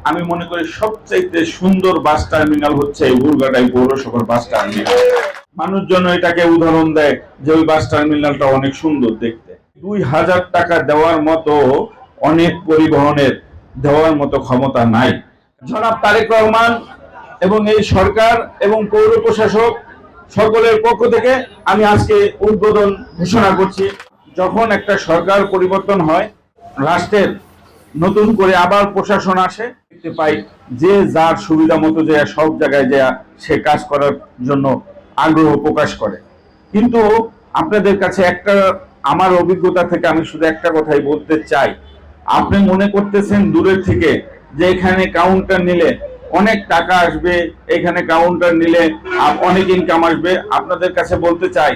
আমি মনে করি সবচাইতে সুন্দর বাস টার্মিনাল হচ্ছে এই বুরগাটাই পৌরসভার বাস টার্মিনাল। মানুষজন এটাকে উদাহরণ দেয় যে ওই বাস টার্মিনালটা অনেক সুন্দর দেখতে। 2000 টাকা দেওয়ার মতো অনেক পরিবহনের দেওয়ার মতো ক্ষমতা নাই। জনাব তারেক রহমান এবং এই সরকার এবং পৌর প্রশাসক সকলের পক্ষ থেকে আমি আজকে উদ্বোধন ঘোষণা করছি। যখন একটা সরকার পরিবর্তন হয়, রাষ্ট্রের নতুন করে আবার প্রশাসন আসে, দেখতে পাই যে যার সুবিধা মতো যে সব জায়গায় যে সে কাজ করার জন্য আগ্রহ প্রকাশ করে। কিন্তু আপনাদের কাছে একটা আমার অভিজ্ঞতা থেকে আমি শুধু একটা কথাই বলতে চাই, আপনি মনে করতেছেন দূরের থেকে যে এখানে কাউন্টার নিলে অনেক টাকা আসবে, এখানে কাউন্টার নিলে অনেক ইনকাম আসবে। আপনাদের কাছে বলতে চাই,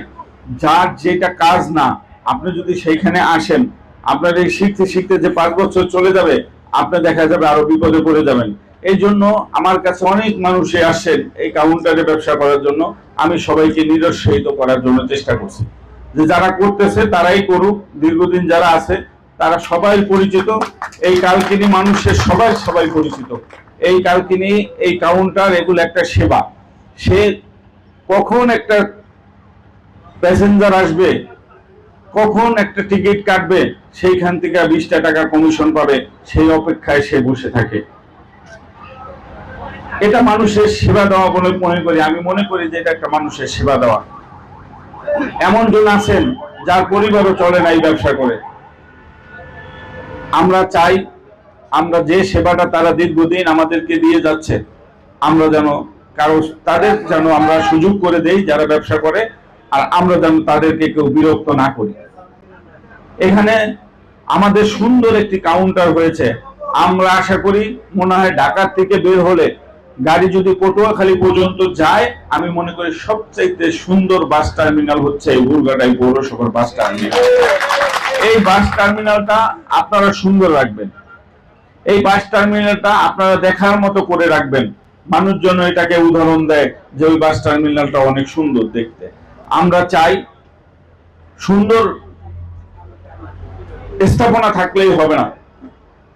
যার যেটা কাজ না, আপনি যদি সেইখানে আসেন, আপনার এই শিখতে শিখতে যে 5 বছর চলে যাবে, আপনি দেখা যাবে আরো বিপদে পড়ে যাবেন। এই জন্য আমার কাছে অনেক মানুষই আসেন এই কাউন্টারে ব্যবসা করার জন্য। আমি সবাইকে নিরুৎসাহিত করার জন্য চেষ্টা করছি যে যারা করতেছে তারাই করুক, দীর্ঘদিন যারা আছে তারা সবাই পরিচিত। এই কালকিনি মানুষের সবাই পরিচিত। এই কালকিনি, এই কাউন্টার, এগুলো একটা সেবা। সে কখন একটা প্যাসেঞ্জার আসবে, কখন একটা টিকিট কাটবে, সেইখান থেকে 20টা টাকা কমিশন পাবে, সেই অপেক্ষায় সে বসে থাকে। এটা মানুষের সেবা দেওয়া বলে মনে করি। আমি মনে করি যে এটা একটা মানুষের সেবা দেওয়া। এমন জন আছেন যার পরিবারও চলে না এই ব্যবসা করে। আমরা চাই আমরা যে সেবাটা তারা দীর্ঘদিন আমাদেরকে দিয়ে যাচ্ছে, আমরা যেন তাদের যেন আমরা সুযোগ করে দেই যারা ব্যবসা করে, আর আমরা যেন তাদেরকে কেউ বিরক্ত না করি। এখানে আমাদের সুন্দর একটি কাউন্টার হয়েছে। আমরা আশা করি মনে হয় ঢাকা থেকে বের হলে গাড়ি যদি পটুয়াখালী পর্যন্ত যায়, আমি মনে করি সবচাইতে সুন্দর বাস টার্মিনাল হচ্ছে এই বুরগাটাই পৌরসভার বাস টার্মিনাল। এই বাস টার্মিনালটা আপনারা সুন্দর রাখবেন। এই বাস টার্মিনালটা আপনারা দেখার মতো করে রাখবেন। মানুষজন এটাকে উদাহরণ দেয় যে ওই বাস টার্মিনালটা অনেক সুন্দর দেখতে। আমরা চাই সুন্দর স্থাপনা থাকলেই হবে না,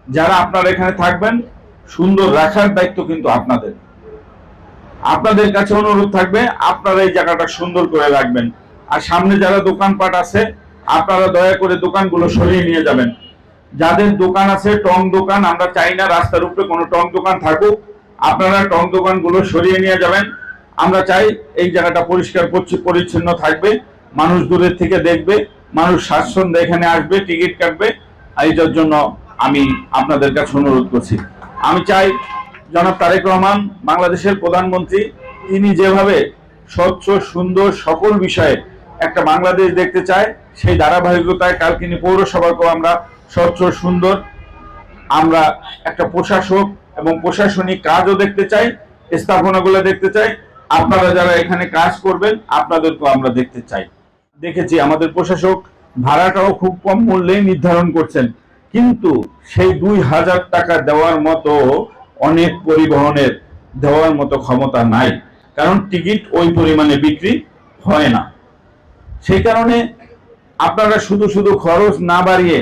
যারা আপনারা এখানে থাকবেন সুন্দর রাখার দায়িত্ব কিন্তু আপনাদের। আপনাদের কাছে অনুরোধ থাকবে আপনারা এই জায়গাটা সুন্দর করে রাখবেন। আর সামনে যারা দোকানপাট আছে, আপনারা দয়া করে দোকানগুলো সরিয়ে নিয়ে যাবেন। যাদের দোকান আছে টং দোকান, আমরা চাই না রাস্তার উপরে কোনো টং দোকান থাকুক। আপনারা টং দোকানগুলো সরিয়ে নিয়ে যাবেন। আমরা চাই এই জায়গাটা পরিষ্কার পরিচ্ছন্ন থাকবে, মানুষ দূরের থেকে দেখবে, মানুষ স্বাচ্ছন্দ্যে এখানে আসবে, টিকিট কাটবে। এইটার জন্য আমি আপনাদের কাছে অনুরোধ করছি। আমি চাই জনাব তারেক রহমান বাংলাদেশের প্রধানমন্ত্রী, তিনি যেভাবে স্বচ্ছ সুন্দর সকল বিষয়ে একটা বাংলাদেশ দেখতে চায়, সেই ধারাবাহিকতায় কালকিনি পৌরসভাকেও আমরা স্বচ্ছ সুন্দর, আমরা একটা প্রশাসক এবং প্রশাসনিক কাজও দেখতে চাই, স্থাপনাগুলো দেখতে চাই। আপনারা যারা এখানে কাজ করবেন আপনাদেরকেও আমরা দেখতে চাই। দেখেছি আমাদের প্রশাসক ভাড়াটাও খুব কম মূল্যে নির্ধারণ করছেন, কিন্তু সেই 2000 টাকা দেওয়ার মতো অনেক পরিবহনের দেওয়ার মতো ক্ষমতা নাই, কারণ টিকিট ওই পরিমাণে বিক্রি হয় না। সেই কারণে আপনারা শুধু শুধু খরচ না বাড়িয়ে,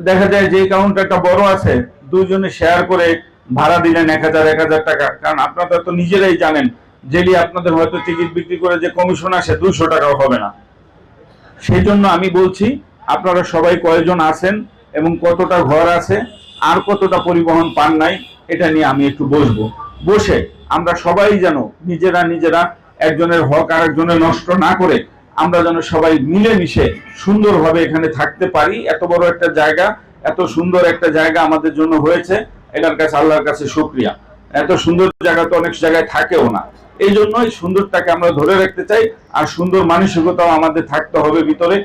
দেখা যায় যে কাউন্টারটা বড় আছে, দুজনে শেয়ার করে ভাড়া দিলেন 1000 টাকা। কারণ আপনারা তো নিজেরাই জানেন, যেটি আপনাদের হয়তো টিকিট বিক্রি করে যে কমিশন আসে 200 টাকাও হবে না। সেই জন্য আমি বলছি, আপনারা সবাই কয়জন আছেন এবং কতটা ঘর আছে, আর কতটা পরিবহন পান নাই, এটা নিয়ে আমি একটু বসে আমরা সবাই যেন নিজেরা একজনের হক আর একজনের নষ্ট না করে, আমরা যেন সবাই মিলেমিশে সুন্দরভাবে এখানে থাকতে পারি। এত বড় একটা জায়গা, এত সুন্দর একটা জায়গা আমাদের জন্য হয়েছে, এটার কাছে আল্লাহর কাছে শুকরিয়া। এত সুন্দর জায়গা তো অনেক জায়গায় থাকেও না। এই জন্যই সুন্দরটাকে আমরা ধরে রাখতে চাই, আর সুন্দর মানসিকতাও আমাদের থাকতে হবে ভিতরে।